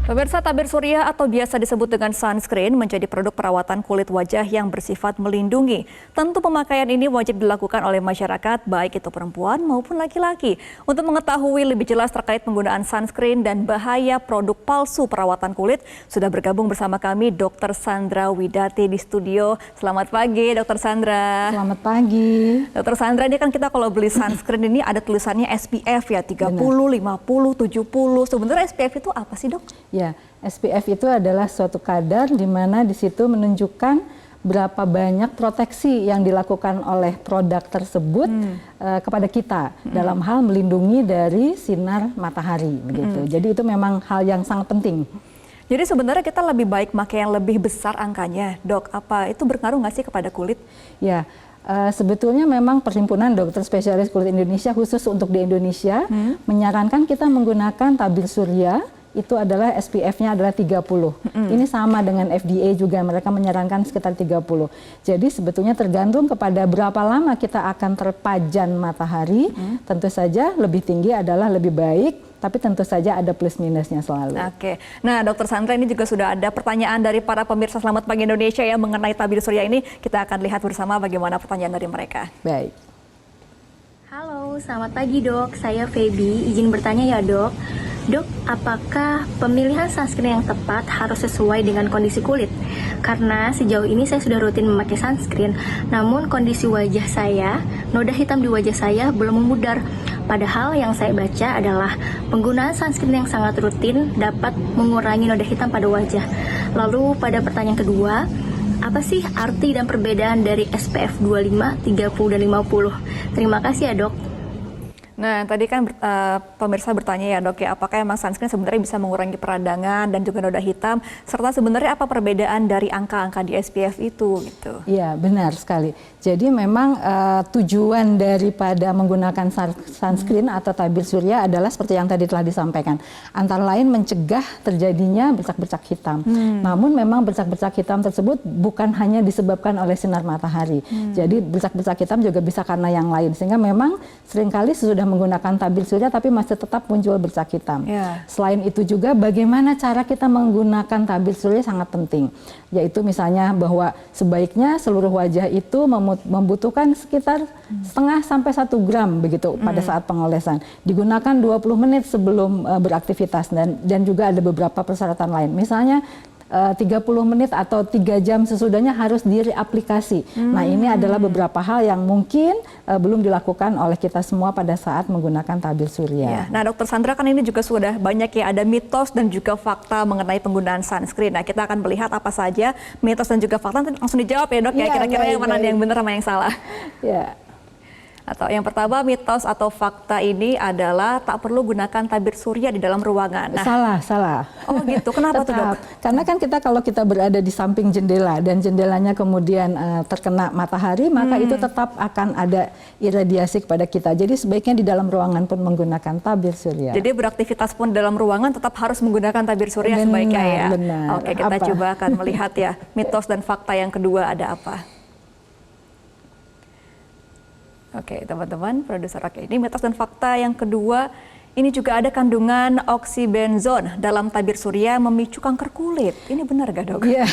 Pemirsa, tabir surya atau biasa disebut dengan sunscreen menjadi produk perawatan kulit wajah yang bersifat melindungi. Tentu pemakaian ini wajib dilakukan oleh masyarakat, baik itu perempuan maupun laki-laki. Untuk mengetahui lebih jelas terkait penggunaan sunscreen dan bahaya produk palsu perawatan kulit, sudah bergabung bersama kami Dr. Sandra Widati di studio. Selamat pagi, Dr. Sandra. Selamat pagi. Dr. Sandra, ini kan kita kalau beli sunscreen ini ada tulisannya SPF ya, 30, 50, 70. Sebenarnya SPF itu apa sih, Dok? Ya, SPF itu adalah suatu kadar di mana di situ menunjukkan berapa banyak proteksi yang dilakukan oleh produk tersebut kepada kita dalam hal melindungi dari sinar matahari begitu. Jadi itu memang hal yang sangat penting. Jadi sebenarnya kita lebih baik pakai yang lebih besar angkanya, Dok. Apa itu berpengaruh nggak sih kepada kulit? Ya. Sebetulnya memang Perhimpunan Dokter Spesialis Kulit Indonesia khusus untuk di Indonesia menyarankan kita menggunakan tabir surya. Itu adalah SPF-nya adalah 30. Ini sama dengan FDA juga, mereka menyarankan sekitar 30. Jadi sebetulnya tergantung kepada berapa lama kita akan terpajan matahari. Tentu saja lebih tinggi adalah lebih baik, tapi tentu saja ada plus minusnya selalu. Oke. Nah, Dr. Sandra, ini juga sudah ada pertanyaan dari para pemirsa Selamat Pagi Indonesia ya mengenai tabir surya ini. Kita akan lihat bersama bagaimana pertanyaan dari mereka. Baik. Halo, selamat pagi dok. Saya Feby, izin bertanya ya dok. Dok, apakah pemilihan sunscreen yang tepat harus sesuai dengan kondisi kulit? Karena sejauh ini saya sudah rutin memakai sunscreen, namun kondisi wajah saya, noda hitam di wajah saya belum memudar. Padahal yang saya baca adalah penggunaan sunscreen yang sangat rutin dapat mengurangi noda hitam pada wajah. Lalu pada pertanyaan kedua, apa sih arti dan perbedaan dari SPF 25, 30, dan 50? Terima kasih ya dok. Nah, tadi kan pemirsa bertanya ya dok ya, apakah emang sunscreen sebenarnya bisa mengurangi peradangan dan juga noda hitam, serta sebenarnya apa perbedaan dari angka-angka di SPF itu gitu? Iya, benar sekali. Jadi memang tujuan daripada menggunakan sunscreen atau tabir surya adalah seperti yang tadi telah disampaikan. Antara lain mencegah terjadinya bercak-bercak hitam. Namun memang bercak-bercak hitam tersebut bukan hanya disebabkan oleh sinar matahari. Jadi bercak-bercak hitam juga bisa karena yang lain. Sehingga memang seringkali sudah menggunakan tabir surya tapi masih tetap muncul bercak hitam. Selain itu juga bagaimana cara kita menggunakan tabir surya sangat penting. Yaitu misalnya bahwa sebaiknya seluruh wajah itu membutuhkan sekitar setengah sampai 1 gram begitu pada saat pengolesan. Digunakan 20 menit sebelum beraktivitas dan juga ada beberapa persyaratan lain. Misalnya 30 menit atau 3 jam sesudahnya harus direaplikasi. Nah, ini adalah beberapa hal yang mungkin belum dilakukan oleh kita semua pada saat menggunakan tabir surya. Ya. Nah, Dr. Sandra, kan ini juga sudah banyak ya ada mitos dan juga fakta mengenai penggunaan sunscreen. Nah, kita akan melihat apa saja mitos dan juga fakta. Nanti langsung dijawab ya dok ya, kira-kira yang mana yang benar sama yang salah. Ya. Atau yang pertama, mitos atau fakta ini adalah tak perlu gunakan tabir surya di dalam ruangan. Nah, salah. Oh gitu, kenapa tuh dok? Karena kan kalau kita berada di samping jendela dan jendelanya kemudian terkena matahari, maka itu tetap akan ada iradiasi kepada kita. Jadi sebaiknya di dalam ruangan pun menggunakan tabir surya. Jadi beraktivitas pun dalam ruangan tetap harus menggunakan tabir surya sebaiknya ya? Benar. Oke, kita coba akan melihat ya, mitos dan fakta yang kedua ada apa? Oke, teman-teman, produser. Oke, ini mitos dan fakta yang kedua. Ini juga ada kandungan oksybenzone dalam tabir surya memicu kanker kulit. Ini benar gak dok? Iya,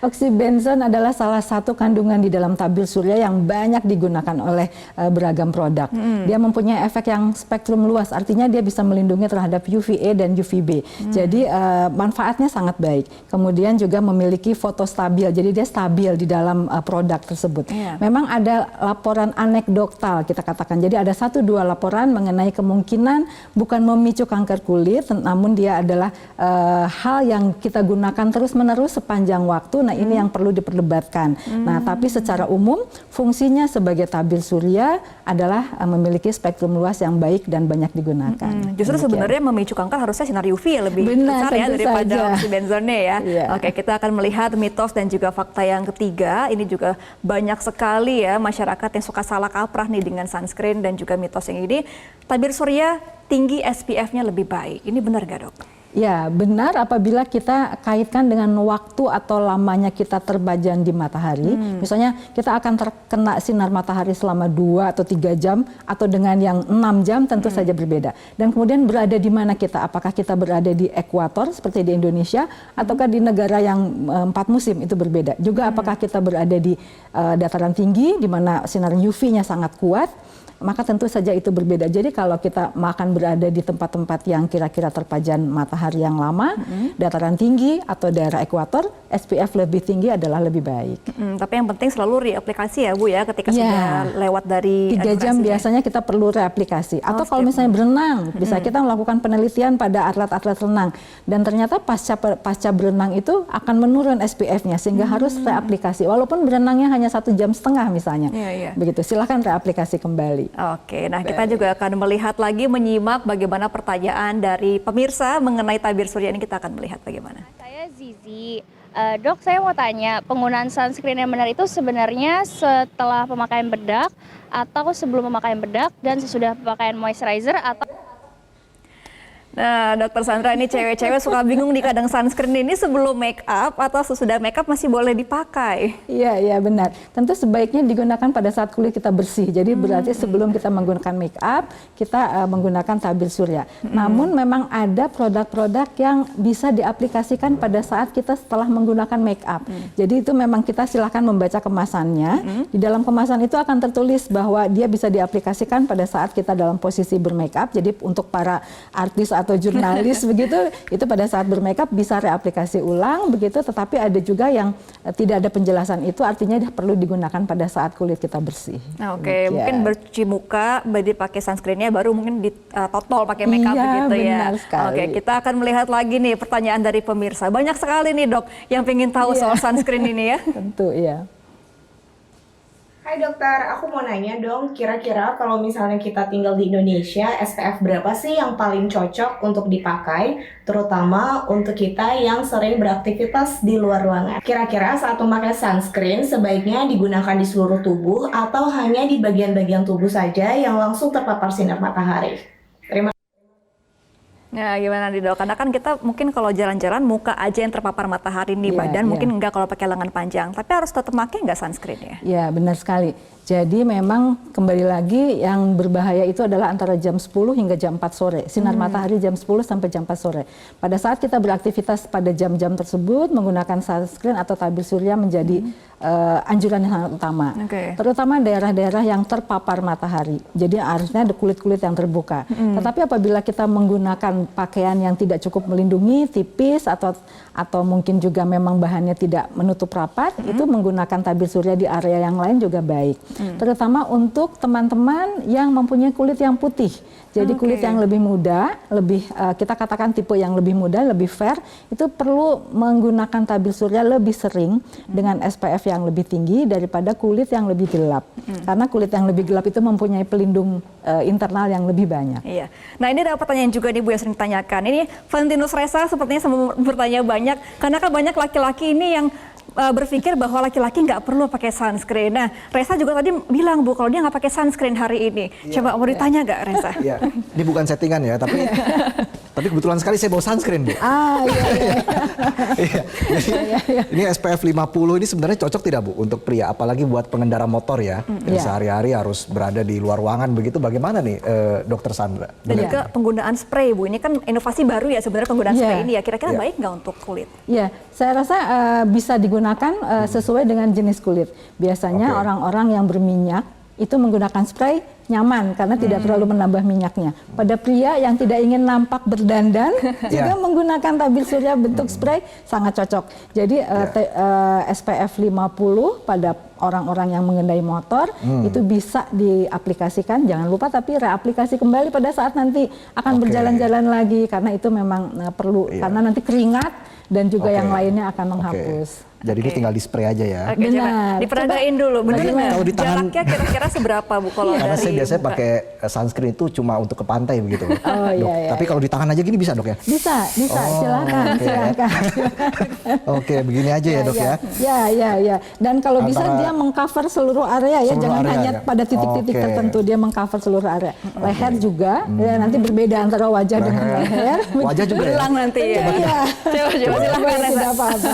oksybenzone adalah salah satu kandungan di dalam tabir surya yang banyak digunakan oleh beragam produk. Dia mempunyai efek yang spektrum luas, artinya dia bisa melindungi terhadap UVA dan UVB. Jadi manfaatnya sangat baik. Kemudian juga memiliki fotostabil, jadi dia stabil di dalam produk tersebut. Memang ada laporan anekdotal kita katakan, jadi ada 1-2 laporan mengenai kemungkinan bukan memicu kanker kulit, namun dia adalah hal yang kita gunakan terus-menerus sepanjang waktu. Nah, ini yang perlu diperdebatkan. Nah, tapi secara umum fungsinya sebagai tabir surya adalah memiliki spektrum luas yang baik dan banyak digunakan. Justru sebenarnya memicu kanker harusnya sinar UV ya lebih besar ya daripada oksybenzone ya. Oke, kita akan melihat mitos dan juga fakta yang ketiga. Ini juga banyak sekali ya masyarakat yang suka salah kaprah nih dengan sunscreen dan juga mitos yang ini. Tabir surya tinggi SPF-nya lebih baik. Ini benar gak dok? Ya, benar apabila kita kaitkan dengan waktu atau lamanya kita terbajan di matahari. Misalnya kita akan terkena sinar matahari selama 2 atau 3 jam atau dengan yang 6 jam tentu saja berbeda. Dan kemudian berada di mana kita? Apakah kita berada di ekuator seperti di Indonesia ataukah di negara yang 4 musim itu berbeda. Juga apakah kita berada di dataran tinggi di mana sinar UV-nya sangat kuat, maka tentu saja itu berbeda. Jadi kalau kita akan berada di tempat-tempat yang kira-kira terpajan matahari yang lama, dataran tinggi atau daerah ekuator, SPF lebih tinggi adalah lebih baik. Tapi yang penting selalu reaplikasi ya Bu ya, ketika sudah lewat dari 3 jam biasanya kita perlu reaplikasi. Atau kalau misalnya berenang, bisa kita melakukan penelitian pada atlet-atlet renang. Dan ternyata pasca berenang itu akan menurun SPF-nya sehingga harus reaplikasi. Walaupun berenangnya hanya 1,5 jam misalnya. Begitu, silahkan reaplikasi kembali. Oke, nah kita juga akan melihat lagi, menyimak bagaimana pertanyaan dari pemirsa mengenai tabir surya ini. Kita akan melihat bagaimana. Saya Zizi. Dok, saya mau tanya, penggunaan sunscreen yang benar itu sebenarnya setelah pemakaian bedak atau sebelum pemakaian bedak dan sesudah pemakaian moisturizer atau... Nah, Dokter Sandra, ini cewek-cewek suka bingung nih kadang sunscreen ini sebelum make up atau sesudah make up masih boleh dipakai. Iya benar. Tentu sebaiknya digunakan pada saat kulit kita bersih. Jadi berarti sebelum kita menggunakan make up, kita menggunakan tabir surya. Namun memang ada produk-produk yang bisa diaplikasikan pada saat kita setelah menggunakan make up. Jadi itu memang kita silahkan membaca kemasannya. Di dalam kemasan itu akan tertulis bahwa dia bisa diaplikasikan pada saat kita dalam posisi bermake up. Jadi untuk para artis atau jurnalis begitu, itu pada saat bermakeup bisa reaplikasi ulang begitu, tetapi ada juga yang tidak ada penjelasan itu, artinya dia perlu digunakan pada saat kulit kita bersih. Oke, mungkin bercuci muka, berarti pakai sunscreennya, baru mungkin ditotol pakai makeup begitu ya. Benar sekali. Oke, kita akan melihat lagi nih pertanyaan dari pemirsa. Banyak sekali nih Dok yang pengen tahu soal sunscreen ini ya. Tentu ya. Hai dokter, aku mau nanya dong, kira-kira kalau misalnya kita tinggal di Indonesia, SPF berapa sih yang paling cocok untuk dipakai, terutama untuk kita yang sering beraktivitas di luar ruangan? Kira-kira saat memakai sunscreen, sebaiknya digunakan di seluruh tubuh atau hanya di bagian-bagian tubuh saja yang langsung terpapar sinar matahari? Terima kasih. Ya gimana nih Dok? Karena kan kita mungkin kalau jalan-jalan muka aja yang terpapar matahari di badan, mungkin enggak kalau pakai lengan panjang. Tapi harus tetap pakai nggak sunscreen ya? Ya benar sekali. Jadi memang kembali lagi yang berbahaya itu adalah antara jam 10 hingga jam 4 sore. Sinar matahari jam 10 sampai jam 4 sore. Pada saat kita beraktivitas pada jam-jam tersebut, menggunakan sunscreen atau tabir surya menjadi anjuran yang sangat utama. Terutama daerah-daerah yang terpapar matahari. Jadi harusnya ada kulit-kulit yang terbuka. Tetapi apabila kita menggunakan pakaian yang tidak cukup melindungi, tipis atau mungkin juga memang bahannya tidak menutup rapat, itu menggunakan tabir surya di area yang lain juga baik. Terutama untuk teman-teman yang mempunyai kulit yang putih. Jadi kulit yang lebih muda, kita katakan tipe yang lebih muda, lebih fair, itu perlu menggunakan tabir surya lebih sering dengan SPF yang lebih tinggi daripada kulit yang lebih gelap. Karena kulit yang lebih gelap itu mempunyai pelindung internal yang lebih banyak. Iya. Nah ini ada pertanyaan juga nih Bu yang sering ditanyakan. Ini Valentinus Resa sepertinya sama bertanya banyak, karena kan banyak laki-laki ini yang berpikir bahwa laki-laki nggak perlu pakai sunscreen. Nah, Resa juga tadi bilang Bu, kalau dia nggak pakai sunscreen hari ini. Coba mau ditanya nggak Resa? Iya, ini bukan settingan ya, tapi kebetulan sekali saya bawa sunscreen Bu. Jadi ini SPF 50 ini sebenarnya cocok tidak Bu untuk pria, apalagi buat pengendara motor ya, yang sehari-hari harus berada di luar ruangan begitu. Bagaimana nih Dokter Sandra? Dan juga penggunaan spray Bu, ini kan inovasi baru ya sebenarnya penggunaan spray ini ya. Kira-kira baik nggak untuk kulit? Iya, saya rasa bisa digunakan sesuai dengan jenis kulit. Biasanya orang-orang yang berminyak itu menggunakan spray nyaman karena tidak terlalu menambah minyaknya. Pada pria yang tidak ingin nampak berdandan juga menggunakan tabir surya bentuk spray sangat cocok. Jadi SPF 50 pada orang-orang yang mengendarai motor itu bisa diaplikasikan. Jangan lupa tapi reaplikasi kembali pada saat nanti akan berjalan-jalan lagi karena itu memang perlu karena nanti keringat dan juga yang lainnya akan menghapus. Jadi ini tinggal di spray aja ya. Oke, coba Benar. diperagain dulu. Benar Nanti nggak? kalau di tangan- Jaraknya kira-kira seberapa Bu kalau Karena dari saya biasanya muka? pakai sunscreen itu cuma untuk ke pantai begitu. Oh, Dok. iya, iya. Tapi kalau di tangan aja gini bisa dok ya? Bisa, Oh, silakan, oke. silakan. Oke, begini aja ya dok ya. Ya. Dan kalau bisa Antara- dia mengcover seluruh area ya, Seluruh jangan area hanya ya. pada titik-titik Oke. tertentu, dia mengcover seluruh area. Leher juga, ya, nanti berbeda antara wajah dengan leher. Wajah juga ya? Belang nanti ya. Iya. Coba silakan Reza. Tidak apa-apa.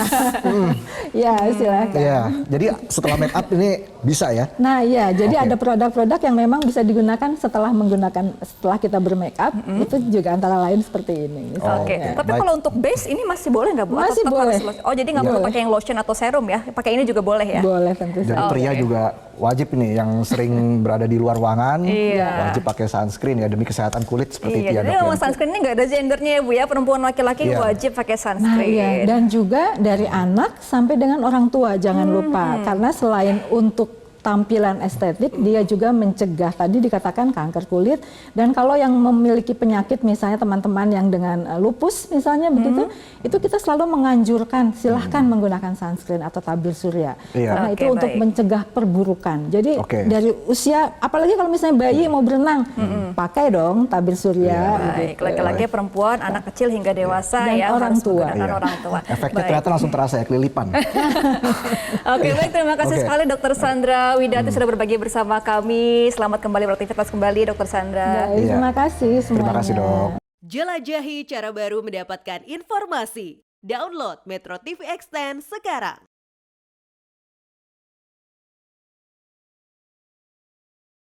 Ya, silakan. Iya, jadi setelah make up ini bisa ya? Nah, iya, jadi Oke. ada produk-produk yang memang bisa digunakan setelah kita bermake up, itu juga antara lain seperti ini. Oh, Oke, oke. tapi Baik. kalau untuk base ini masih boleh nggak Bu? Atau Masih tetap boleh. harus oh jadi nggak perlu Boleh. pakai yang lotion atau serum ya? Pakai ini juga boleh ya? Boleh tentu Jadi saja. pria Oke. juga wajib ini yang sering berada di luar ruangan, Iya. wajib pakai sunscreen ya demi kesehatan kulit seperti itu Iya, ya jadi dok. memang Ya. sunscreen ini nggak ada gendernya ya Bu ya, perempuan laki-laki Iya. wajib pakai Nah, sunscreen. iya, dan juga dari anak sampai dengan orang tua jangan lupa, karena selain untuk tampilan estetik, dia juga mencegah tadi dikatakan kanker kulit. Dan kalau yang memiliki penyakit misalnya teman-teman yang dengan lupus misalnya begitu, itu kita selalu menganjurkan silahkan menggunakan sunscreen atau tabir surya, Iya. karena Oke, itu untuk baik. mencegah perburukan. Jadi Oke. dari usia, apalagi kalau misalnya bayi mau berenang, pakai dong tabir surya. Baik, begitu. laki-laki, perempuan, anak kecil hingga dewasa Dan ya orang harus tua. menggunakan Iya. orang tua. Efeknya Baik. ternyata langsung terasa ya, kelilipan. Oke, baik, terima kasih Oke. sekali Dokter Sandra Widati sudah berbagi bersama kami. Selamat kembali beraktivitas kembali Dokter Sandra. Baik, Iya. terima kasih semuanya. Terima kasih dok. Jelajahi cara baru mendapatkan informasi. Download Metro TV Extend sekarang.